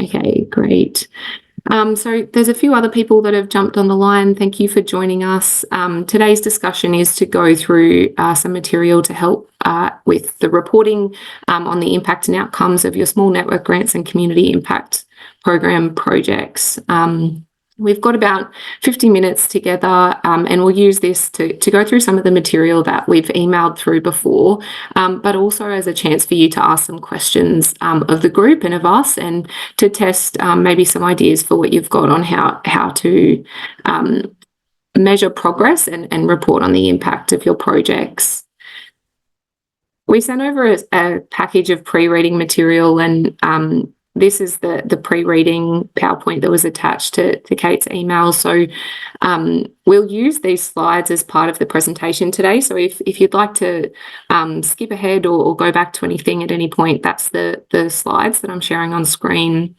Okay, great. So there's a few other people that have jumped on the line. Thank you for joining us. Today's discussion is to go through some material to help with the reporting on the impact and outcomes of your small network grants and community impact program projects. We've got about 50 minutes together, and we'll use this to go through some of the material that we've emailed through before, but also as a chance for you to ask some questions of the group and of us, and to test maybe some ideas for what you've got on how to measure progress and report on the impact of your projects. We sent over a package of pre-reading material, and this is the pre-reading PowerPoint that was attached to Kate's email. So we'll use these slides as part of the presentation today. So if you'd like to skip ahead or go back to anything at any point, that's the slides that I'm sharing on screen.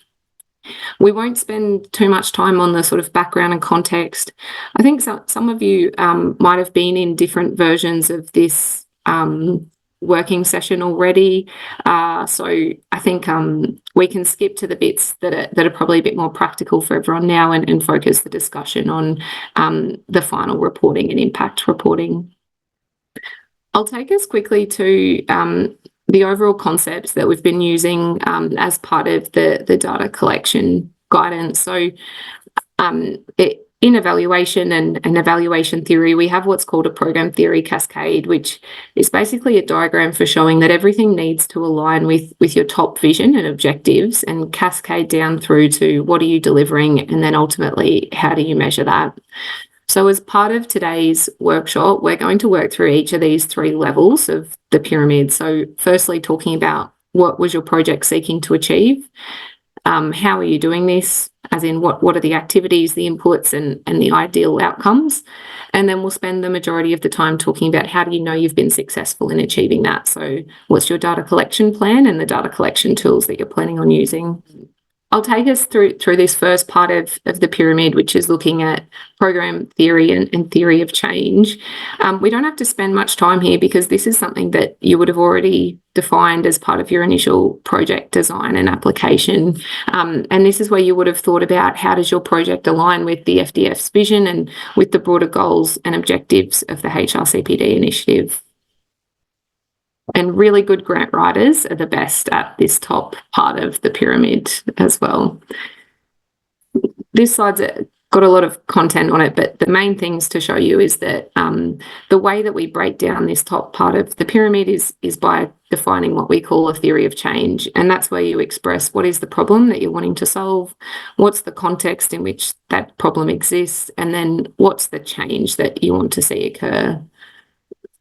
We won't spend too much time on the sort of background and context. I think some of you might have been in different versions of this working session already, so I think we can skip to the bits that are probably a bit more practical for everyone now, and focus the discussion on the final reporting and impact reporting. I'll take us quickly to the overall concepts that we've been using as part of the data collection guidance. So in evaluation and evaluation theory, we have what's called a program theory cascade, which is basically a diagram for showing that everything needs to align with your top vision and objectives, and cascade down through to what are you delivering, and then ultimately how do you measure that. So as part of today's workshop, we're going to work through each of these three levels of the pyramid. So firstly, talking about what was your project seeking to achieve, how are you doing this, as in what are the activities, the inputs, and the ideal outcomes. And then we'll spend the majority of the time talking about how do you know you've been successful in achieving that. So what's your data collection plan and the data collection tools that you're planning on using. I'll take us through this first part of the pyramid, which is looking at program theory and theory of change. We don't have to spend much time here because this is something that you would have already defined as part of your initial project design and application. And this is where you would have thought about how does your project align with the FDF's vision and with the broader goals and objectives of the HRCPD initiative. And really good grant writers are the best at this top part of the pyramid as well. This slide's got a lot of content on it, but the main things to show you is that the way that we break down this top part of the pyramid is by defining what we call a theory of change. And that's where you express what is the problem that you're wanting to solve, what's the context in which that problem exists, and then what's the change that you want to see occur.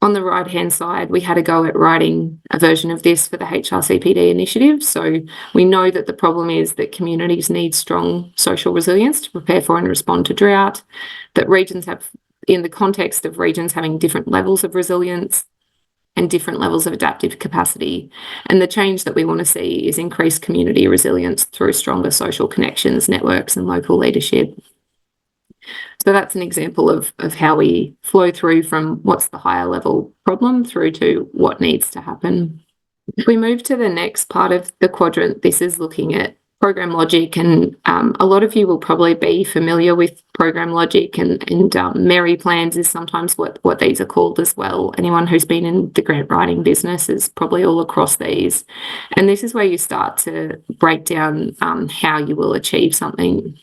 On the right-hand side, we had a go at writing a version of this for the HRCPD initiative. So we know that the problem is that communities need strong social resilience to prepare for and respond to drought, that regions have, in the context of regions having different levels of resilience and different levels of adaptive capacity. And the change that we want to see is increased community resilience through stronger social connections, networks, and local leadership. So that's an example of how we flow through from what's the higher level problem through to what needs to happen. If we move to the next part of the quadrant, this is looking at program logic, and a lot of you will probably be familiar with program logic, and Mary plans is sometimes what these are called as well. Anyone who's been in the grant writing business is probably all across these. And this is where you start to break down how you will achieve something.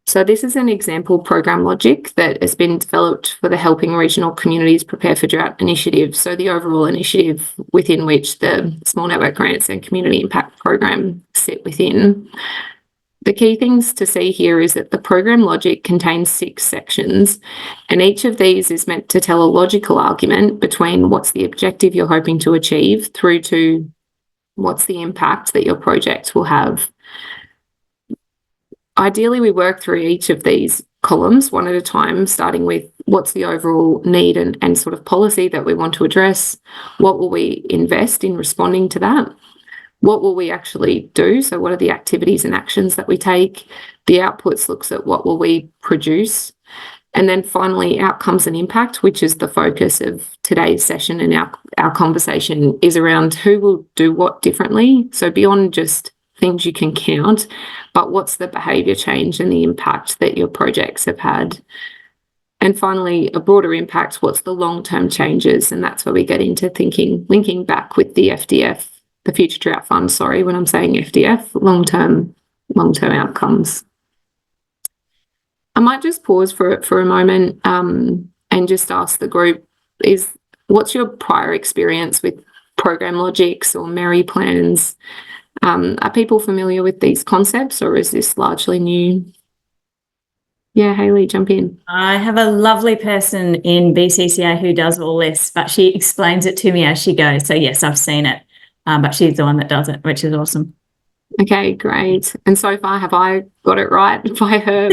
So this is an example program logic that has been developed for the Helping Regional Communities Prepare for Drought initiative. So the overall initiative within which the Small Network Grants and Community Impact Program sit within. The key things to see here is that the program logic contains 6 sections, and each of these is meant to tell a logical argument between what's the objective you're hoping to achieve through to what's the impact that your project will have. Ideally, we work through each of these columns one at a time, starting with what's the overall need and sort of policy that we want to address, what will we invest in responding to that, what will we actually do, so what are the activities and actions that we take, the outputs looks at what will we produce, and then finally outcomes and impact, which is the focus of today's session, and our conversation is around who will do what differently. So beyond just things you can count, but what's the behaviour change and the impact that your projects have had? And finally, a broader impact, what's the long-term changes? And that's where we get into thinking, linking back with the FDF, the Future Drought Fund, sorry, when I'm saying FDF, long-term outcomes. I might just pause for a moment and just ask the group, what's your prior experience with program logics or Merry plans? Are people familiar with these concepts, or is this largely new? Yeah, Hayley, jump in. I have a lovely person in BCCA who does all this, but she explains it to me as she goes. So yes, I've seen it, but she's the one that does it, which is awesome. Okay, great. And so far, have I got it right by her?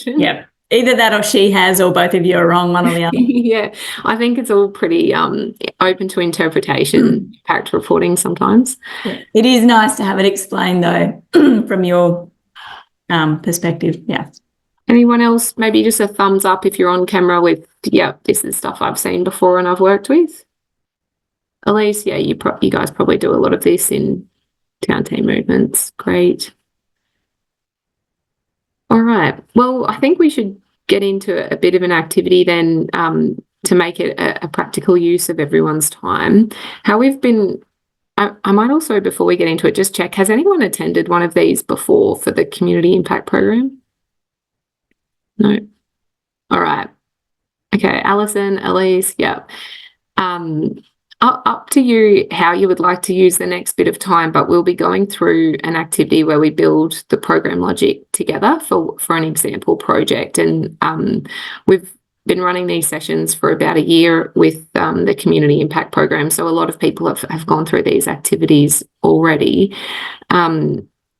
Yep. Either that or she has, or both of you are wrong, one or the other. Yeah, I think it's all pretty open to interpretation, impact reporting sometimes. Yeah. It is nice to have it explained, though, from your perspective. Yeah. Anyone else? Maybe just a thumbs up if you're on camera with, yeah, this is stuff I've seen before and I've worked with. Elise, yeah, you guys probably do a lot of this in town team movements. Great. All right. Well, I think we should get into a bit of an activity then to make it a practical use of everyone's time. How we've been, I might also, before we get into it, just check, has anyone attended one of these before for the Community Impact Program? No. All right. Okay, Alison, Elise, yeah. Up to you how you would like to use the next bit of time, but we'll be going through an activity where we build the program logic together for an example project. And we've been running these sessions for about a year with the Community Impact Program. So a lot of people have gone through these activities already.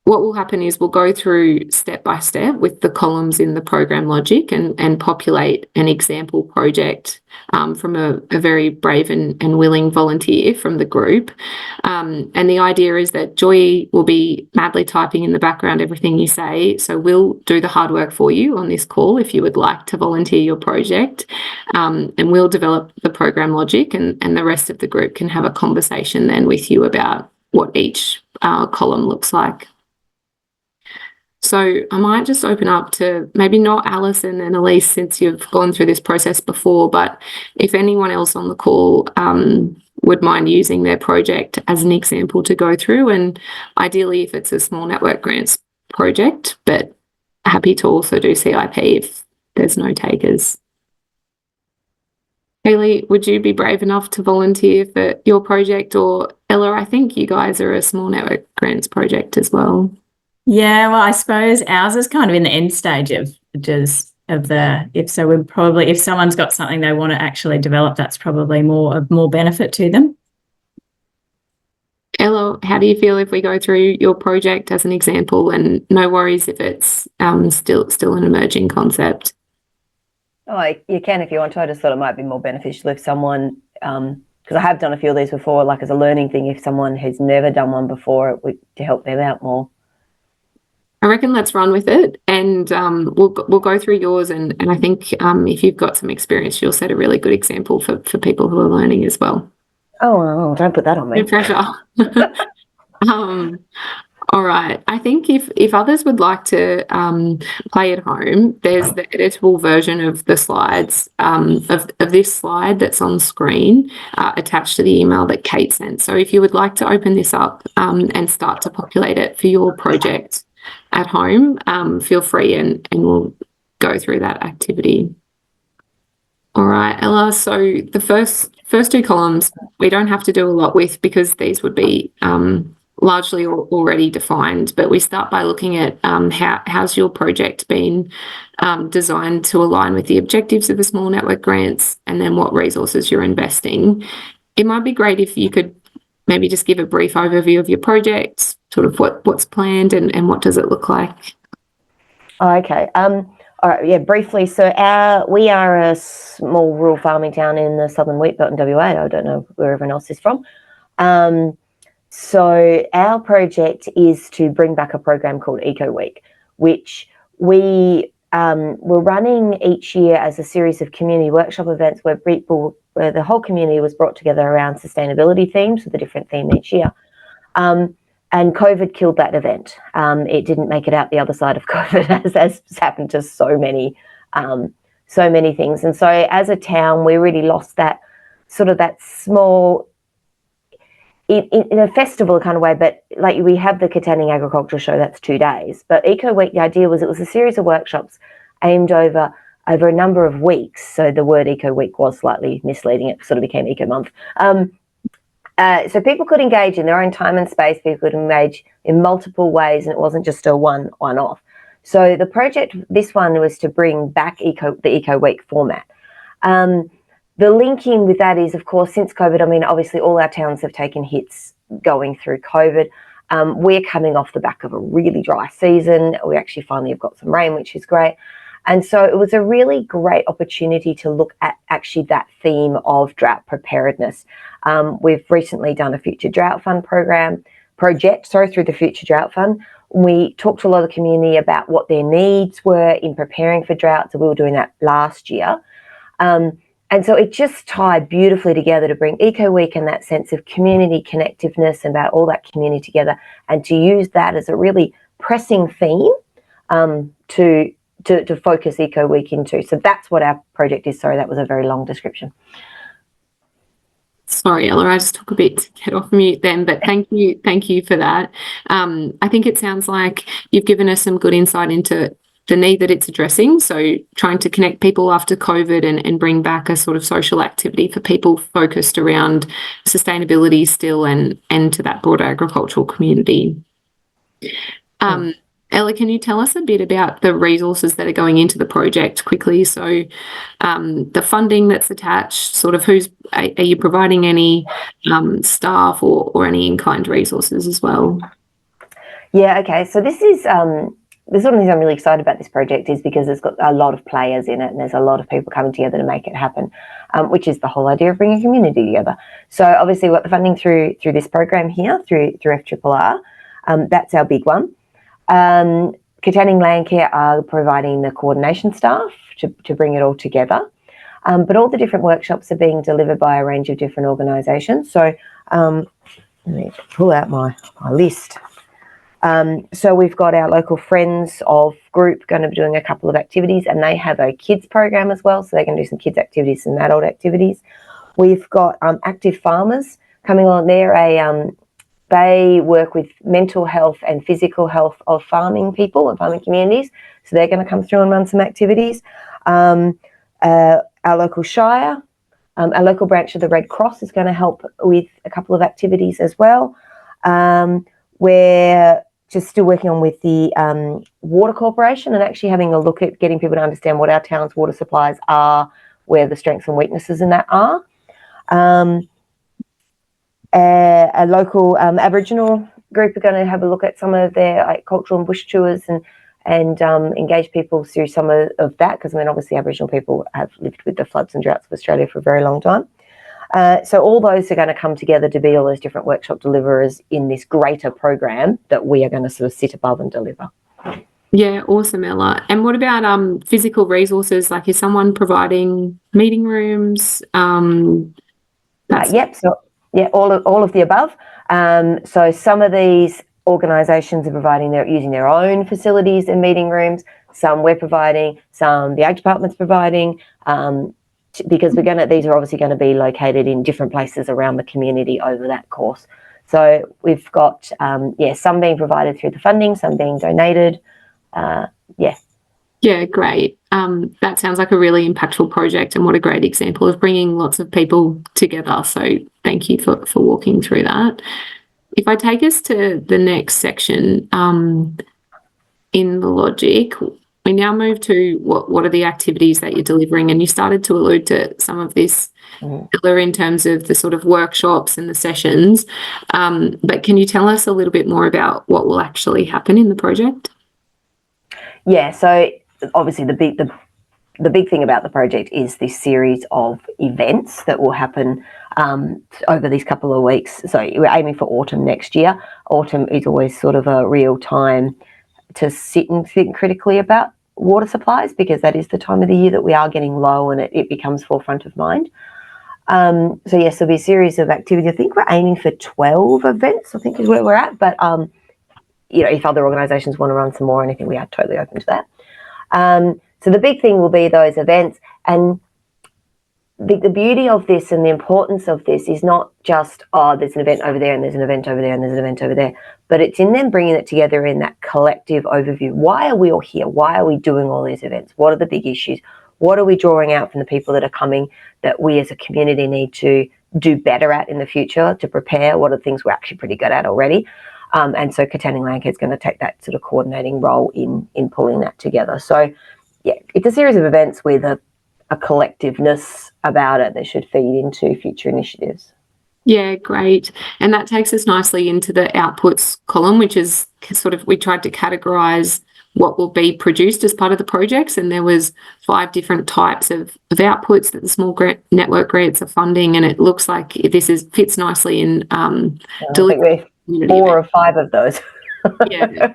What will happen is we'll go through step by step with the columns in the program logic and populate an example project from a very brave and willing volunteer from the group. And the idea is that Joy will be madly typing in the background everything you say. So we'll do the hard work for you on this call if you would like to volunteer your project. And we'll develop the program logic, and the rest of the group can have a conversation then with you about what each column looks like. So I might just open up to maybe not Alison and Elise, since you've gone through this process before, but if anyone else on the call would mind using their project as an example to go through, and ideally if it's a small network grants project, but happy to also do CIP if there's no takers. Hayley, would you be brave enough to volunteer for your project? Or Ella, I think you guys are a small network grants project as well. Yeah, well, I suppose ours is kind of in the end stage if someone's got something they want to actually develop, that's probably more benefit to them. Ella, how do you feel if we go through your project as an example, and no worries if it's still an emerging concept? Oh, you can if you want to. I just thought it might be more beneficial if someone, because I have done a few of these before, like as a learning thing, if someone has never done one before, to help them out more. I reckon let's run with it, and we'll go through yours, and I think if you've got some experience, you'll set a really good example for people who are learning as well. Oh, don't put that on me. No pressure. All right. I think if others would like to play at home, there's the editable version of the slides, of this slide that's on screen attached to the email that Kate sent. So if you would like to open this up and start to populate it for your project at home, feel free and we'll go through that activity. All right, Ella, so the first two columns we don't have to do a lot with because these would be largely already defined, but we start by looking at how's your project been designed to align with the objectives of the small network grants, and then what resources you're investing. It might be great if you could maybe just give a brief overview of your project, sort of what's planned and what does it look like. Oh, okay. All right, yeah, briefly. So we are a small rural farming town in the southern wheat belt in WA. I don't know where everyone else is from. So our project is to bring back a program called Eco Week, which we're running each year as a series of community workshop events where the whole community was brought together around sustainability themes with a different theme each year. And COVID killed that event. It didn't make it out the other side of COVID, as has happened to so many things. And so as a town, we really lost that sort of that small, in a festival kind of way, but like we have the Katanning Agricultural Show, that's 2 days. But Eco Week, the idea was it was a series of workshops aimed over a number of weeks. So the word Eco Week was slightly misleading. It sort of became Eco Month. So people could engage in their own time and space. People could engage in multiple ways, and it wasn't just a one-off. So the project, this one, was to bring back the Eco Week format. The linking with that is, of course, since COVID, I mean, obviously all our towns have taken hits going through COVID. We're coming off the back of a really dry season. We actually finally have got some rain, which is great. And so it was a really great opportunity to look at actually that theme of drought preparedness. We've recently done a Future Drought Fund project through the Future Drought Fund. We talked to a lot of the community about what their needs were in preparing for drought. So we were doing that last year. And so it just tied beautifully together to bring Eco Week and that sense of community connectiveness and about all that community together, and to use that as a really pressing theme to focus Eco Week into. So that's what our project is. Sorry, that was a very long description. Sorry, Ella, I just took a bit to get off mute then, but thank you for that. I think it sounds like you've given us some good insight into the need that it's addressing. So trying to connect people after COVID and bring back a sort of social activity for people focused around sustainability still and to that broader agricultural community. Ella, can you tell us a bit about the resources that are going into the project quickly? So the funding that's attached, sort of are you providing any staff or any in-kind resources as well? Yeah, okay. So this is the sort of things I'm really excited about this project is because it's got a lot of players in it and there's a lot of people coming together to make it happen, which is the whole idea of bringing community together. So obviously we've got the funding through this program here, through FRRR. That's our big one. Katanning Landcare are providing the coordination staff to bring it all together. But all the different workshops are being delivered by a range of different organisations. So let me pull out my list. So we've got our local Friends of group going to be doing a couple of activities, and they have a kids program as well, so they can do some kids activities and adult activities. We've got Active Farmers coming on there. They work with mental health and physical health of farming people and farming communities, so they're going to come through and run some activities. Our local Shire, our local branch of the Red Cross is going to help with a couple of activities as well. We're just still working on with the Water Corporation and actually having a look at getting people to understand what our town's water supplies are, where the strengths and weaknesses in that are. A local Aboriginal group are going to have a look at some of their cultural and bush tours and engage people through some of that, because I mean obviously Aboriginal people have lived with the floods and droughts of Australia for a very long time. So all those are going to come together to be all those different workshop deliverers in this greater program that we are going to sort of sit above and deliver. Yeah, awesome, Ella. And what about physical resources? Like, is someone providing meeting rooms? Yep. So yeah, all of the above. So some of these organisations are using their own facilities and meeting rooms. Some we're providing. Some the Ag Department's providing. Because these are obviously going to be located in different places around the community over that course. So we've got some being provided through the funding, some being donated. Yeah, great. That sounds like a really impactful project, and what a great example of bringing lots of people together. So thank you for walking through that. If I take us to the next section in the logic, we now move to what are the activities that you're delivering, and you started to allude to some of this in terms of the sort of workshops and the sessions, but can you tell us a little bit more about what will actually happen in the project? Yeah, so obviously the big thing about the project is this series of events that will happen over these couple of weeks. So we're aiming for autumn next year. Autumn is always sort of a real time to sit and think critically about water supplies, because that is the time of the year that we are getting low and it becomes forefront of mind. So yes, there'll be a series of activities. I think we're aiming for 12 events, I think is where we're at. But, if other organisations want to run some more or anything, we are totally open to that. So the big thing will be those events. And the beauty of this and the importance of this is not just, there's an event over there and there's an event over there and there's an event over there, but it's in them bringing it together in that collective overview. Why are we all here? Why are we doing all these events? What are the big issues? What are we drawing out from the people that are coming that we as a community need to do better at in the future to prepare? What are the things we're actually pretty good at already? And so Katanning Landcare is going to take that sort of coordinating role in pulling that together. So, yeah, it's a series of events with a collectiveness about it that should feed into future initiatives. Yeah, great. And that takes us nicely into the outputs column, which is sort of, we tried to categorise what will be produced as part of the projects, and there was 5 different types of outputs that the small network grants are funding, and it looks like fits nicely in I think we're 4 or 5 of those. Yeah.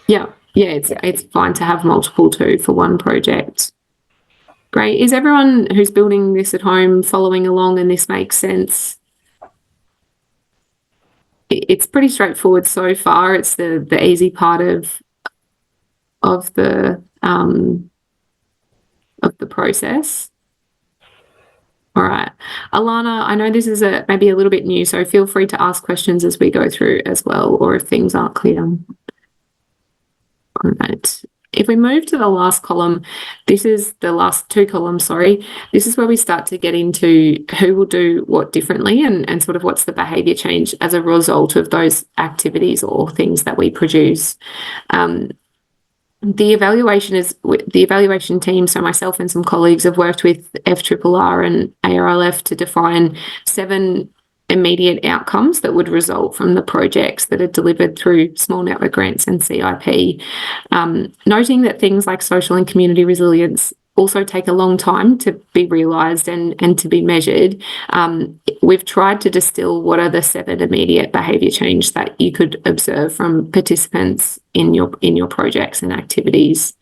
Yeah. It's fine to have multiple too for one project. Great. Is everyone who's building this at home following along and this makes sense? It's pretty straightforward so far. It's the easy part of the process. All right. Alana, I know this is maybe a little bit new, so feel free to ask questions as we go through as well, or if things aren't clear. All right. If we move to the last column, this is the last 2 columns, sorry. This is where we start to get into who will do what differently and sort of what's the behaviour change as a result of those activities or things that we produce. The evaluation team, so myself and some colleagues have worked with FRRR and ARLF to define 7 immediate outcomes that would result from the projects that are delivered through small network grants and CIP. Noting that things like social and community resilience also take a long time to be realised and to be measured. We've tried to distill what are the 7 immediate behaviour change that you could observe from participants in your projects and activities.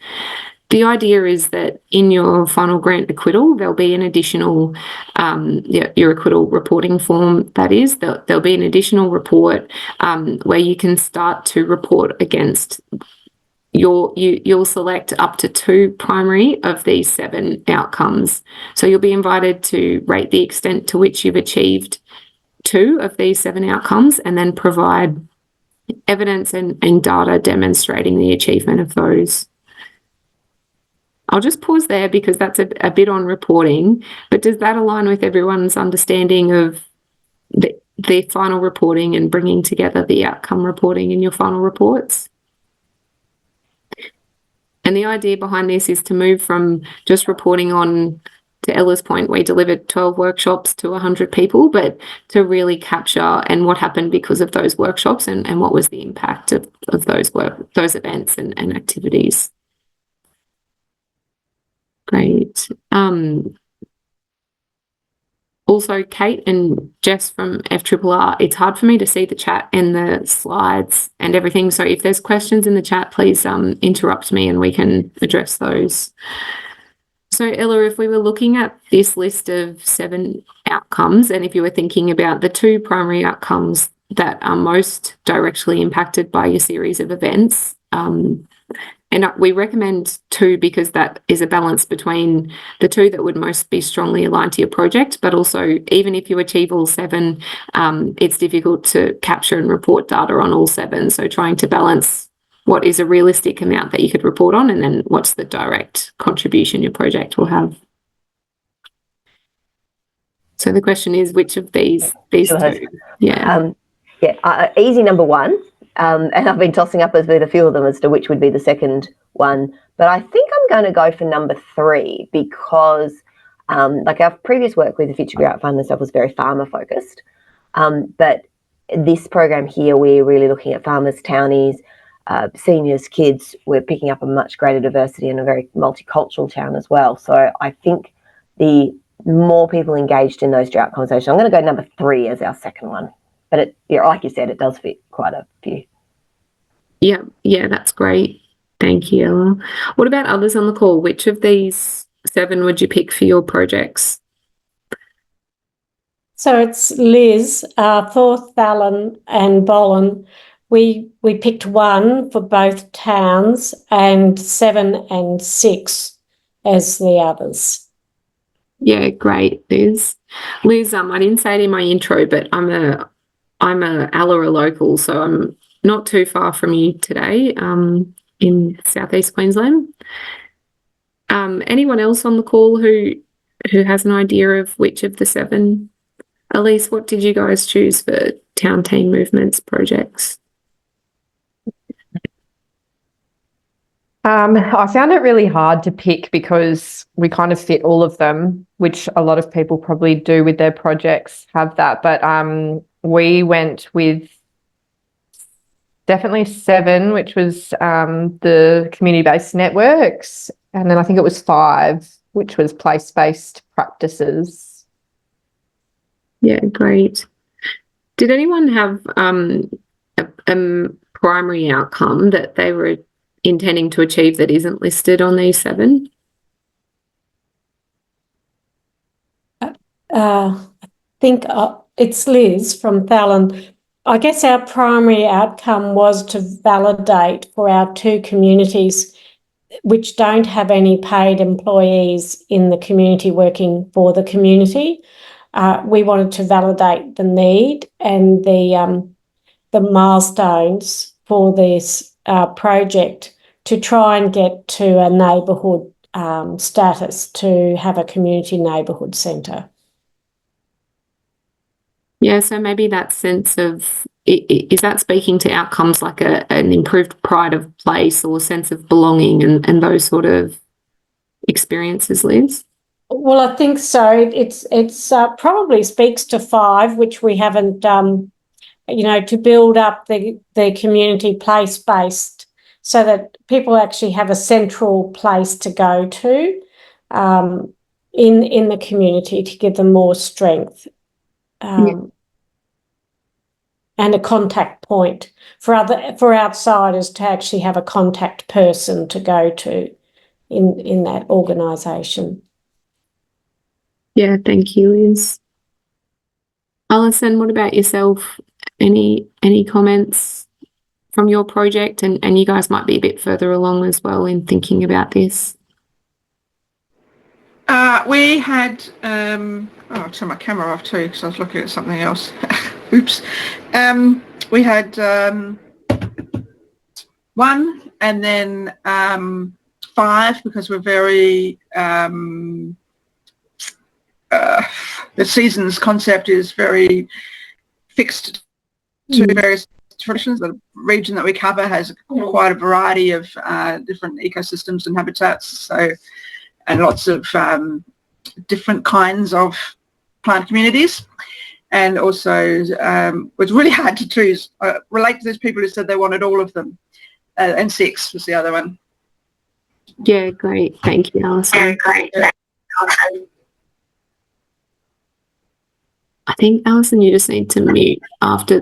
The idea is that in your final grant acquittal, there'll be an additional, your acquittal reporting form, that is, there'll be an additional report where you can start to report against you'll select up to 2 primary of these 7 outcomes. So you'll be invited to rate the extent to which you've achieved 2 of these 7 outcomes and then provide evidence and data demonstrating the achievement of those. I'll just pause there because that's a bit on reporting, but does that align with everyone's understanding of the final reporting and bringing together the outcome reporting in your final reports? And the idea behind this is to move from just reporting on, to Ella's point, we delivered 12 workshops to 100 people, but to really capture and what happened because of those workshops and what was the impact of those events and activities. Great. Also, Kate and Jess from FRRR, it's hard for me to see the chat and the slides and everything. So if there's questions in the chat, please interrupt me and we can address those. So Ella, if we were looking at this list of 7 outcomes, and if you were thinking about the 2 primary outcomes that are most directly impacted by your series of events, and we recommend 2 because that is a balance between the 2 that would most be strongly aligned to your project, but also even if you achieve all 7, it's difficult to capture and report data on all 7. So trying to balance what is a realistic amount that you could report on and then what's the direct contribution your project will have. So the question is, which of these 2? Yeah. Easy number 1. And I've been tossing up with a few of them as to which would be the second one. But I think I'm going to go for number 3 because like our previous work with the Future Grant Fund and stuff was very farmer focused. But this program here, we're really looking at farmers, townies, seniors, kids. We're picking up a much greater diversity in a very multicultural town as well. So I think the more people engaged in those drought conversations, I'm going to go number 3 as our second one. But like you said, it does fit quite a few. Yeah, that's great. Thank you, Ella. What about others on the call? Which of these 7 would you pick for your projects? So it's Liz, Thorpe, Fallon and Bollen. We picked 1 for both towns and 7 and 6 as the others. Yeah, great, Liz. Liz, I didn't say it in my intro, but I'm a Allora local, so I'm not too far from you today, in southeast Queensland. Anyone else on the call who has an idea of which of the 7? Elise, what did you guys choose for Town Team Movements projects? I found it really hard to pick because we kind of fit all of them, which a lot of people probably do with their projects, have that. But we went with definitely 7, which was the community-based networks. And then I think it was 5, which was place-based practices. Yeah, great. Did anyone have a primary outcome that they were intending to achieve that isn't listed on these 7? I think it's Liz from Fallon. I guess our primary outcome was to validate for our 2 communities which don't have any paid employees in the community working for the community. We wanted to validate the need and the milestones for this project to try and get to a neighbourhood status, to have a community neighbourhood centre. Yeah, so maybe that sense of, is that speaking to outcomes like an improved pride of place or sense of belonging and those sort of experiences, Liz? Well, I think so. It's probably speaks to 5, which we haven't, to build up the community place-based so that people actually have a central place to go to in the community to give them more strength. And a contact point for outsiders to actually have a contact person to go to in that organisation. Yeah, thank you, Liz. Alison, what about yourself? Any comments from your project? And you guys might be a bit further along as well in thinking about this. We had, I'll turn my camera off too because I was looking at something else. Oops. We had 1 and then 5 because we're very, the seasons concept is very fixed to various traditions. The region that we cover has quite a variety of different ecosystems and habitats, so, and lots of different kinds of plant communities. And also it was really hard to choose. Relate to those people who said they wanted all of them, and 6 was the other one. Yeah, great. Thank you, Alison. I think, Alison, you just need to mute after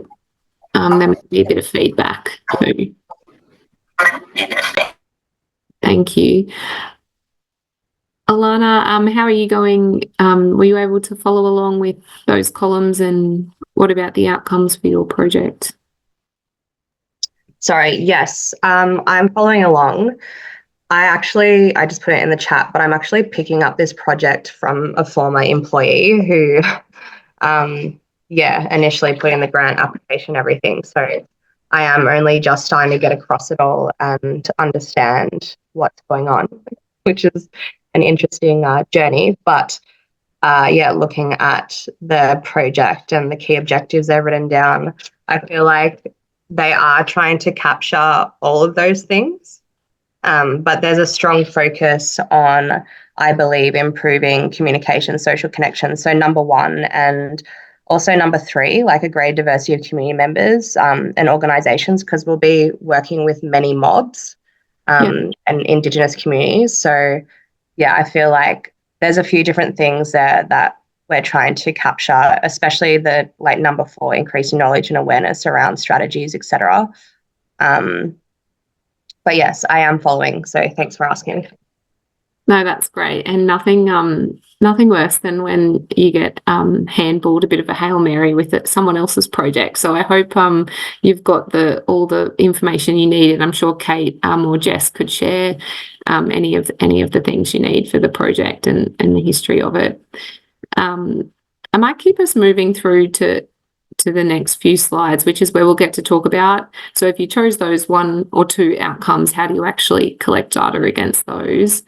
there might be a bit of feedback. Thank you. Alana, how are you going? Were you able to follow along with those columns, and what about the outcomes for your project? Sorry, yes, I'm following along. I just put it in the chat, but I'm actually picking up this project from a former employee who, initially put in the grant application, everything. So I am only just starting to get across it all and understand what's going on, which is an interesting journey. But looking at the project and the key objectives they've written down, I feel like they are trying to capture all of those things. But there's a strong focus on, I believe, improving communication, social connection. So number 1, and also number 3, like a greater diversity of community members and organisations, because we'll be working with many mobs and Indigenous communities. So yeah, I feel like there's a few different things there that we're trying to capture, especially the number 4, increasing knowledge and awareness around strategies, etc. But yes, I am following. So thanks for asking. No, that's great. And nothing worse than when you get handballed a bit of a Hail Mary with someone else's project. So I hope you've got all the information you need, and I'm sure Kate or Jess could share any of the things you need for the project and the history of it. I might keep us moving through to the next few slides, which is where we'll get to talk about. So if you chose those 1 or 2 outcomes, how do you actually collect data against those?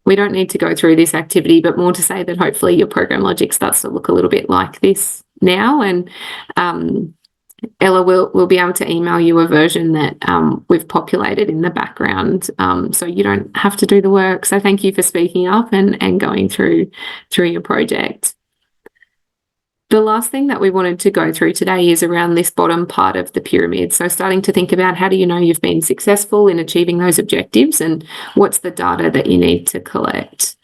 We don't need to go through this activity, but more to say that hopefully your program logic starts to look a little bit like this now. And Ella will be able to email you a version that we've populated in the background, so you don't have to do the work. So thank you for speaking up and going through your project. The last thing that we wanted to go through today is around this bottom part of the pyramid. So starting to think about how do you know you've been successful in achieving those objectives, and what's the data that you need to collect.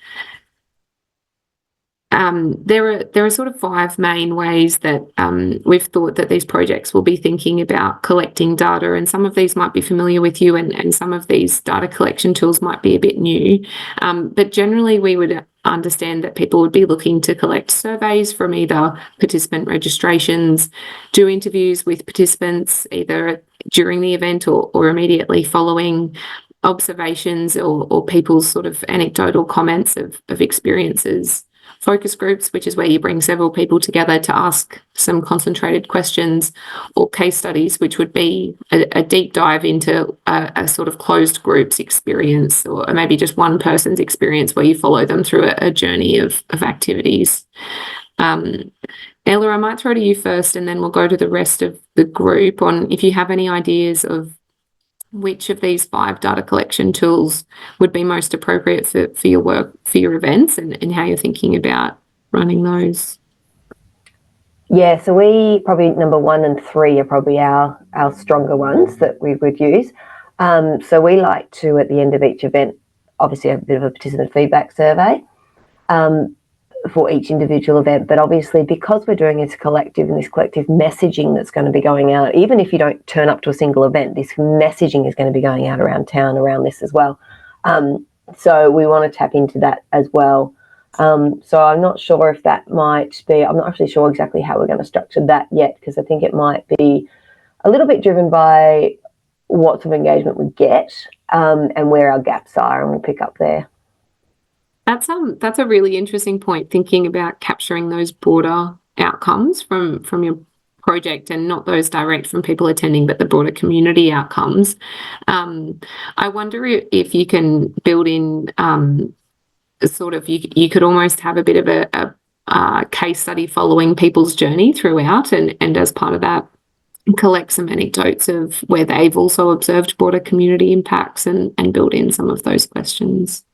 There are sort of 5 main ways that we've thought that these projects will be thinking about collecting data, and some of these might be familiar with you, and some of these data collection tools might be a bit new. But generally we would understand that people would be looking to collect surveys from either participant registrations, do interviews with participants either during the event or immediately following, observations or people's sort of anecdotal comments of experiences, focus groups, which is where you bring several people together to ask some concentrated questions, or case studies, which would be a deep dive into a sort of closed group's experience, or maybe just one person's experience where you follow them through a journey of activities. Ella, I might throw to you first, and then we'll go to the rest of the group on if you have any ideas of which of these 5 data collection tools would be most appropriate for your work, for your events, and how you're thinking about running those. Yeah, so we probably number 1 and 3 are probably our stronger ones that we would use. So we like to, at the end of each event, obviously have a bit of a participant feedback survey for each individual event. But obviously, because we're doing this collective and this collective messaging that's going to be going out, even if you don't turn up to a single event, this messaging is going to be going out around town around this as well. So we want to tap into that as well. So I'm not sure if that might be, I'm not actually sure exactly how we're going to structure that yet, because I think it might be a little bit driven by what sort of engagement we get and where our gaps are, and we'll pick up there. That's a really interesting point, thinking about capturing those broader outcomes from your project, and not those direct from people attending, but the broader community outcomes. I wonder if you can build in sort of, you could almost have a bit of a case study following people's journey throughout, and as part of that, collect some anecdotes of where they've also observed broader community impacts, and build in some of those questions.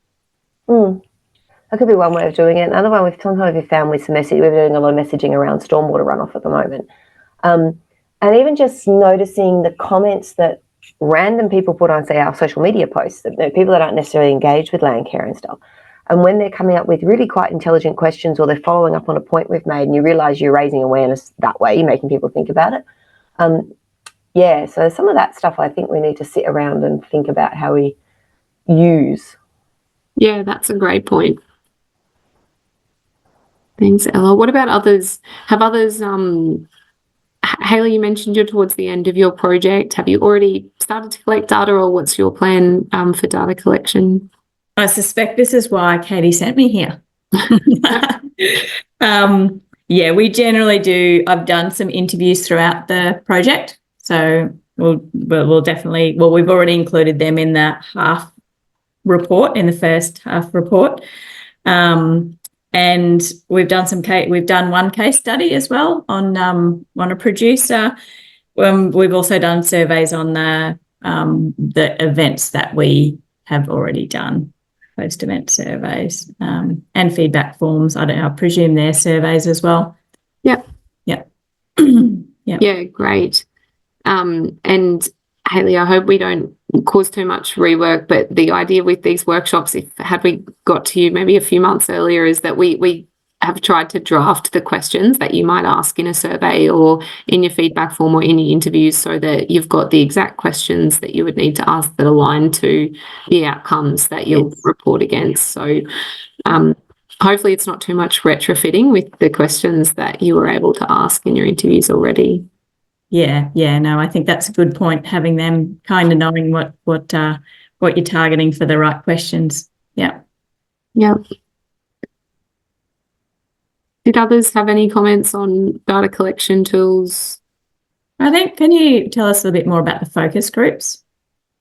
That could be one way of doing it. Another one, we've found with some messaging, we're doing a lot of messaging around stormwater runoff at the moment. And even just noticing the comments that random people put on, say, our social media posts, that, people that aren't necessarily engaged with land care and stuff. And when they're coming up with really quite intelligent questions, or they're following up on a point we've made, and you realise you're raising awareness that way, you're making people think about it. Yeah, so some of that stuff I think we need to sit around and think about how we use. Yeah, that's a great point. Thanks, Ella. What about others? Have others, Hayley, you mentioned you're towards the end of your project. Have you already started to collect data, or what's your plan for data collection? I suspect this is why Katie sent me here. Yeah, we generally do. I've done some interviews throughout the project, so we'll definitely, well, we've already included them in the half report, in the first half report. And we've done one case study as well on a producer. We've also done surveys on the events that we have already done, post-event surveys, and feedback forms. I presume they're surveys as well. Yep. Yep. Yep. Yeah, great. And Hayley, I hope we don't cause too much rework, but the idea with these workshops, had we got to you maybe a few months earlier, is that we have tried to draft the questions that you might ask in a survey or in your feedback form or in your interviews, so that you've got the exact questions that you would need to ask that align to the outcomes that you'll report against. So hopefully it's not too much retrofitting with the questions that you were able to ask in your interviews already. Yeah, no, I think that's a good point, having them kind of knowing what you're targeting for the right questions. Yeah. Did others have any comments on data collection tools? I think, can you tell us a bit more about the focus groups?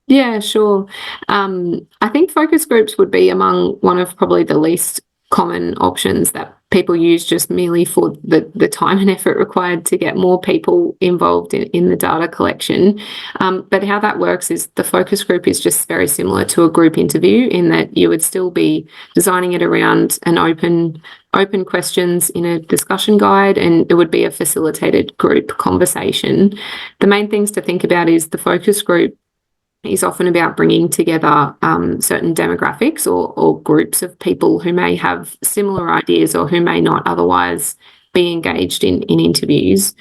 Yeah, sure. I think focus groups would be among one of probably the least common options that people use, just merely for the time and effort required to get more people involved in the data collection. But how that works is the focus group is just very similar to a group interview, in that you would still be designing it around an open questions in a discussion guide, and it would be a facilitated group conversation. The main things to think about is the focus group is often about bringing together certain demographics or groups of people who may have similar ideas or who may not otherwise be engaged in interviews.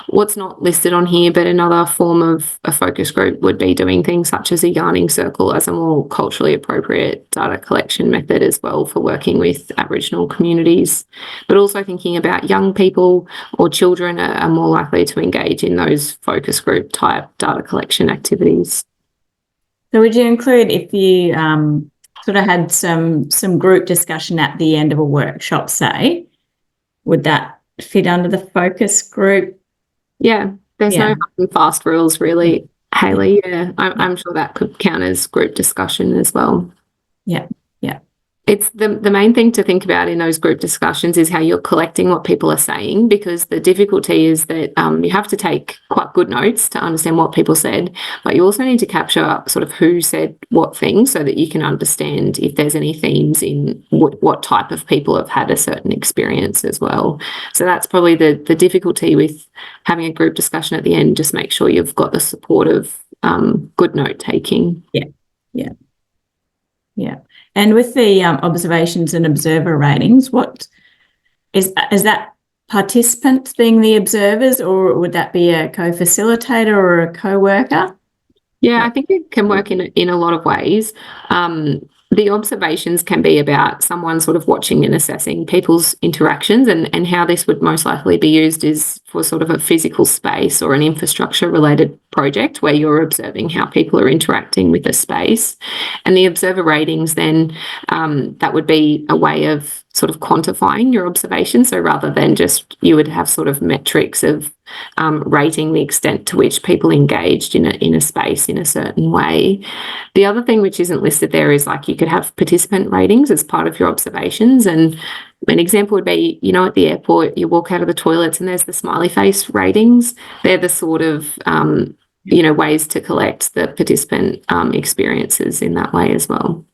What's not listed on here, but another form of a focus group would be doing things such as a yarning circle as a more culturally appropriate data collection method as well for working with Aboriginal communities. But also thinking about young people or children are more likely to engage in those focus group type data collection activities. So would you include, if you sort of had some group discussion at the end of a workshop, say, would that fit under the focus group? Yeah, there's no hard and fast rules really, Hayley. Yeah, I'm sure that could count as group discussion as well. Yeah. It's the main thing to think about in those group discussions is how you're collecting what people are saying, because the difficulty is that you have to take quite good notes to understand what people said, but you also need to capture sort of who said what things, so that you can understand if there's any themes in what type of people have had a certain experience as well. So that's probably the difficulty with having a group discussion at the end. Just make sure you've got the support of good note taking. Yeah. And with the observations and observer ratings, what is that participants being the observers, or would that be a co-facilitator or a co-worker? Yeah, I think it can work in a lot of ways. The observations can be about someone sort of watching and assessing people's interactions, and how this would most likely be used is for sort of a physical space or an infrastructure related project where you're observing how people are interacting with the space. And the observer ratings then, that would be a way of sort of quantifying your observations. So rather than just, you would have sort of metrics of rating the extent to which people engaged in a space in a certain way. The other thing which isn't listed there is, like, you could have participant ratings as part of your observations. And an example would be, at the airport, you walk out of the toilets and there's the smiley face ratings. They're the sort of, ways to collect the participant experiences in that way as well.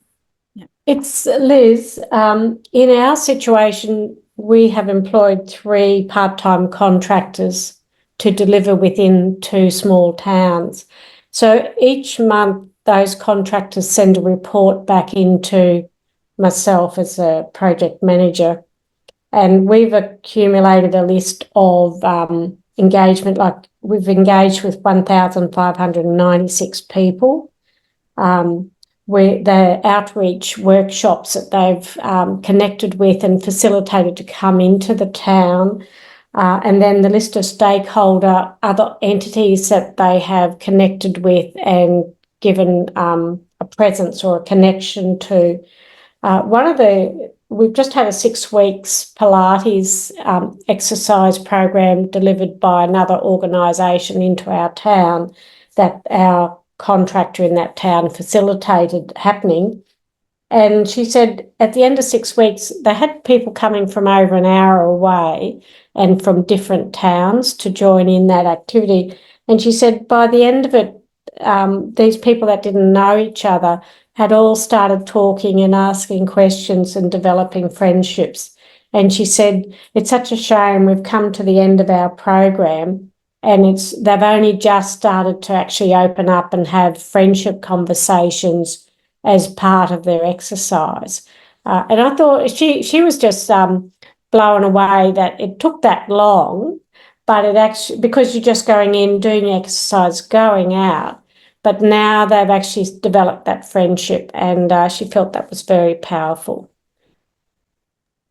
It's Liz. In our situation, we have employed 3 part-time contractors to deliver within 2 small towns. So each month, those contractors send a report back into myself as a project manager, and we've accumulated a list of engagement. Like, we've engaged with 1,596 people. The outreach workshops that they've connected with and facilitated to come into the town, and then the list of other entities that they have connected with and given a presence or a connection to. We've just had a 6 weeks Pilates exercise program delivered by another organisation into our town that our contractor in that town facilitated happening. And she said at the end of 6 weeks, they had people coming from over an hour away and from different towns to join in that activity. And she said by the end of it, these people that didn't know each other had all started talking and asking questions and developing friendships. And she said, it's such a shame we've come to the end of our program, and they've only just started to actually open up and have friendship conversations as part of their exercise. And I thought she was just blown away that it took that long, but it actually, because you're just going in, doing exercise, going out, but now they've actually developed that friendship, and she felt that was very powerful.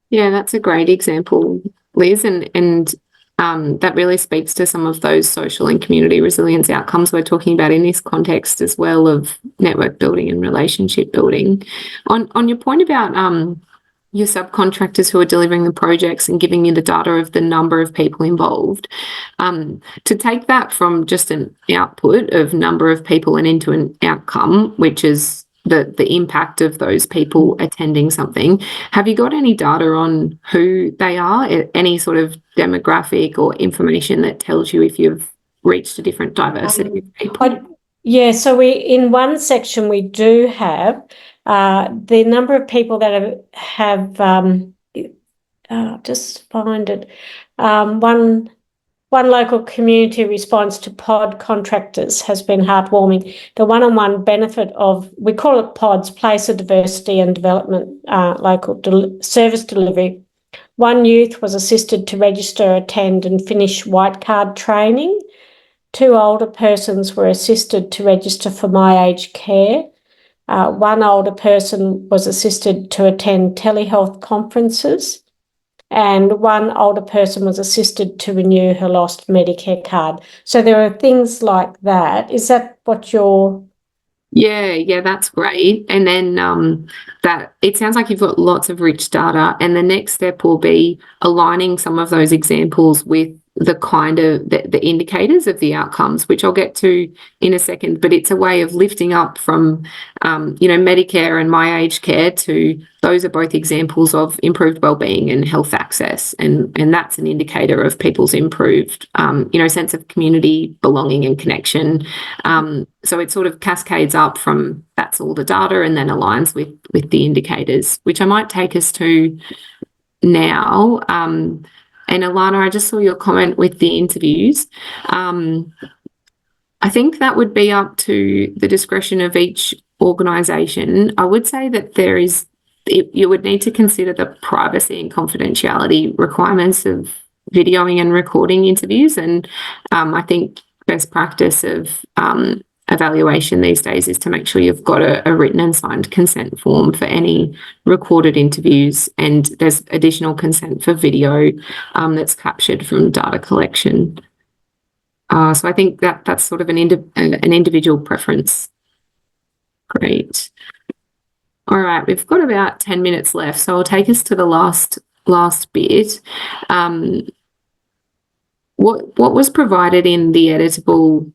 Yeah, that's a great example, Liz, and that really speaks to some of those social and community resilience outcomes we're talking about in this context as well, of network building and relationship building. On your point about your subcontractors who are delivering the projects and giving you the data of the number of people involved, to take that from just an output of number of people and into an outcome, which is the impact of those people attending something. Have you got any data on who they are, any sort of demographic or information that tells you if you've reached a different diversity of people? Yeah, so we, in one section, we do have the number of people that have just find it, one local community response to pod contractors has been heartwarming. The one-on-one benefit of, we call it pods, place of diversity and development, local service delivery. One youth was assisted to register, attend and finish white card training. 2 older persons were assisted to register for My Aged Care. One older person was assisted to attend telehealth conferences. And one older person was assisted to renew her lost Medicare card. So there are things like that. Is that what you're... Yeah, that's great. And then that it sounds like you've got lots of rich data, and the next step will be aligning some of those examples with the kind of the indicators of the outcomes, which I'll get to in a second. But it's a way of lifting up from Medicare and My Aged Care to those are both examples of improved wellbeing and health access, and that's an indicator of people's improved sense of community, belonging and connection. So it sort of cascades up from that's all the data and then aligns with the indicators, which I might take us to now. And Alana, I just saw your comment with the interviews. I think that would be up to the discretion of each organisation. I would say that you would need to consider the privacy and confidentiality requirements of videoing and recording interviews. And I think best practice of evaluation these days is to make sure you've got a written and signed consent form for any recorded interviews, and there's additional consent for video that's captured from data collection. So I think that's sort of an individual preference. Great. All right, we've got about 10 minutes left, so I'll take us to the last bit. What was provided in the editable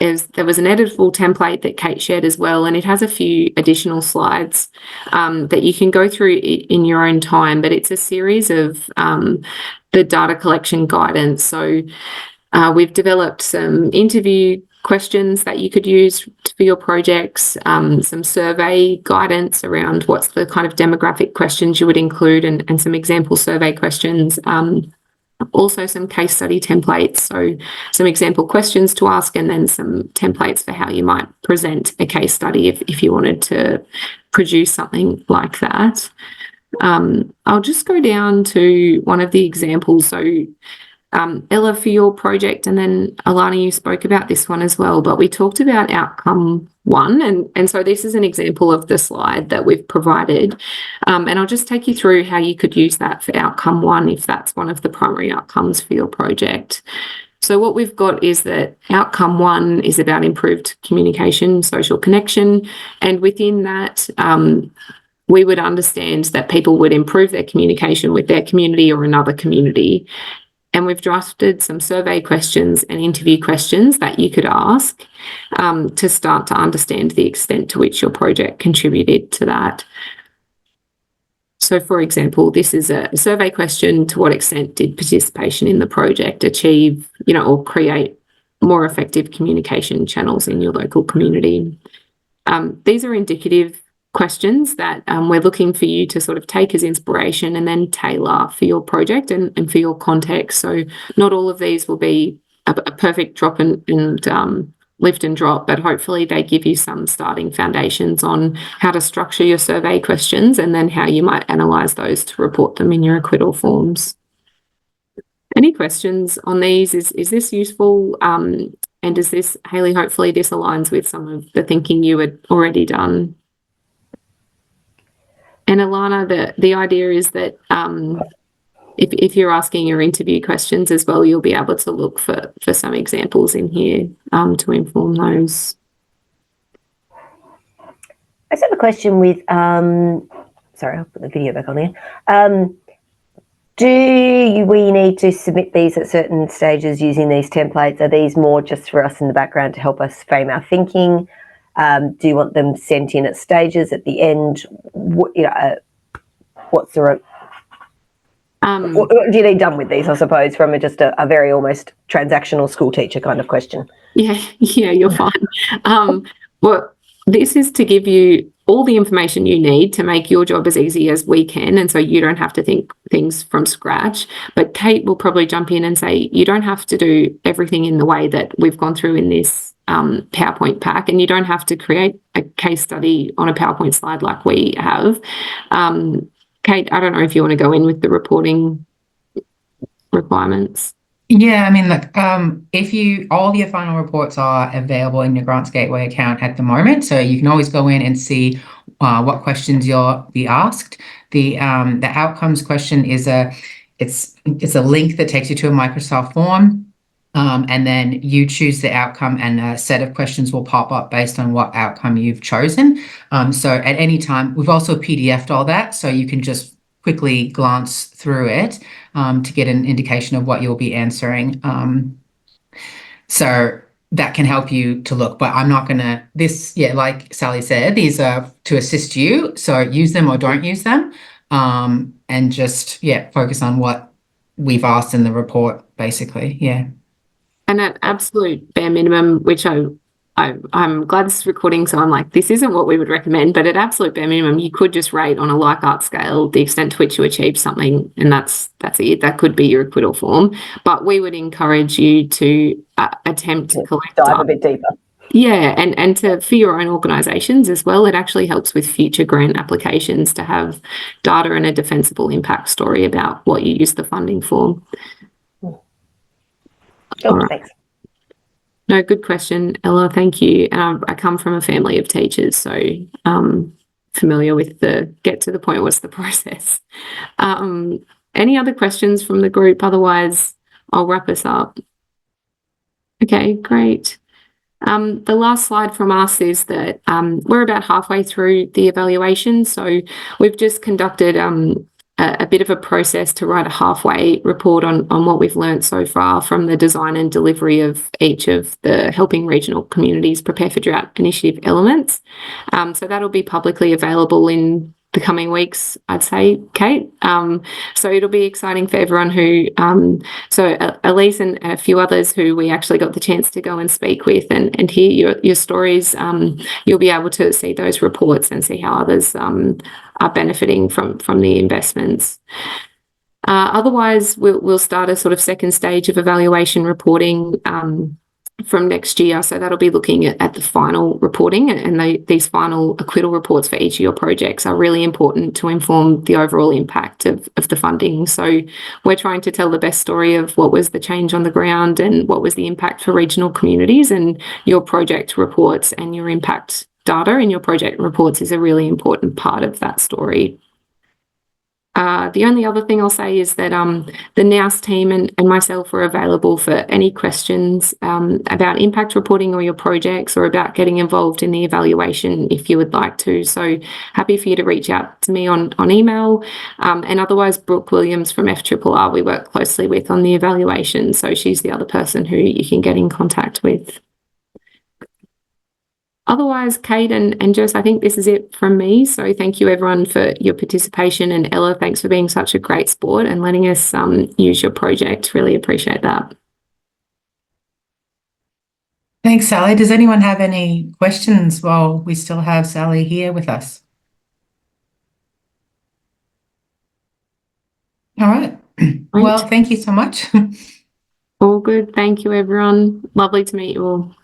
is there was an editable template that Kate shared as well, and it has a few additional slides that you can go through in your own time, but it's a series of the data collection guidance. So we've developed some interview questions that you could use for your projects, some survey guidance around what's the kind of demographic questions you would include, and some example survey questions. Also some case study templates, so some example questions to ask, and then some templates for how you might present a case study if you wanted to produce something like that. I'll just go down to one of the examples. So Ella, for your project, and then Alana, you spoke about this one as well, but we talked about outcome 1, and so this is an example of the slide that we've provided, and I'll just take you through how you could use that for outcome 1 if that's one of the primary outcomes for your project. So what we've got is that outcome 1 is about improved communication, social connection, and within that we would understand that people would improve their communication with their community or another community. And we've drafted some survey questions and interview questions that you could ask to start to understand the extent to which your project contributed to that. So, for example, this is a survey question: to what extent did participation in the project achieve, or create more effective communication channels in your local community? These are indicative questions that we're looking for you to sort of take as inspiration and then tailor for your project and for your context. So not all of these will be a perfect drop and lift and drop, but hopefully they give you some starting foundations on how to structure your survey questions and then how you might analyse those to report them in your acquittal forms. Any questions on these? Is this useful? And does this, Hayley, hopefully this aligns with some of the thinking you had already done. And Alana, the idea is that if you're asking your interview questions as well, you'll be able to look for some examples in here to inform those. I just have a question with, sorry, I'll put the video back on here. We need to submit these at certain stages using these templates? Are these more just for us in the background to help us frame our thinking? Do you want them sent in at stages at the end? What's the what do you need done with these, I suppose, from just a very almost transactional school teacher kind of question? Yeah, you're fine. Well, this is to give you all the information you need to make your job as easy as we can, and so you don't have to think things from scratch. But Kate will probably jump in and say, you don't have to do everything in the way that we've gone through in this PowerPoint pack, and you don't have to create a case study on a PowerPoint slide like we have. Kate, I don't know if you want to go in with the reporting requirements. Yeah, I mean, look, all your final reports are available in your Grants Gateway account at the moment, so you can always go in and see what questions you'll be asked. The outcomes question is it's a link that takes you to a Microsoft form, and then you choose the outcome, and a set of questions will pop up based on what outcome you've chosen. So at any time, we've also PDF'd all that, so you can just quickly glance through it to get an indication of what you'll be answering. So that can help you to look, but I'm not going to, like Sally said, these are to assist you. So use them or don't use them, and just, focus on what we've asked in the report, basically. Yeah. And at absolute bare minimum, which I'm glad this is recording, so I'm like, this isn't what we would recommend, but at absolute bare minimum, you could just rate on a like art scale the extent to which you achieved something, and that's it. That could be your acquittal form. But we would encourage you to attempt to collect dive a bit deeper. Yeah, and for your own organisations as well, it actually helps with future grant applications to have data and a defensible impact story about what you use the funding for. Oh, right. Thanks. No, good question, Ella. Thank you. And I come from a family of teachers, so familiar with the get to the point. What's the process? Any other questions from the group? Otherwise, I'll wrap us up. Okay, great. The last slide from us is that we're about halfway through the evaluation, so we've just conducted a bit of a process to write a halfway report on what we've learned so far from the design and delivery of each of the Helping Regional Communities Prepare for Drought initiative elements. So that'll be publicly available in the coming weeks, I'd say, Kate. So it'll be exciting for everyone who, so Elise and a few others who we actually got the chance to go and speak with and hear your stories. You'll be able to see those reports and see how others are benefiting from the investments. Otherwise, we'll start a sort of second stage of evaluation reporting from next year. So that'll be looking at the final reporting, and these final acquittal reports for each of your projects are really important to inform the overall impact of the funding. So we're trying to tell the best story of what was the change on the ground and what was the impact for regional communities, and your project reports and your impact data in your project reports is a really important part of that story. The only other thing I'll say is that the NOUS team and myself are available for any questions about impact reporting or your projects, or about getting involved in the evaluation if you would like to. So happy for you to reach out to me on email. And otherwise, Brooke Williams from FRRR we work closely with on the evaluation. So she's the other person who you can get in contact with. Otherwise, Kate and Jess, I think this is it from me. So thank you everyone for your participation, and Ella, thanks for being such a great sport and letting us use your project. Really appreciate that. Thanks, Sally. Does anyone have any questions while we still have Sally here with us? All right. Well, thank you so much. All good. Thank you, everyone. Lovely to meet you all.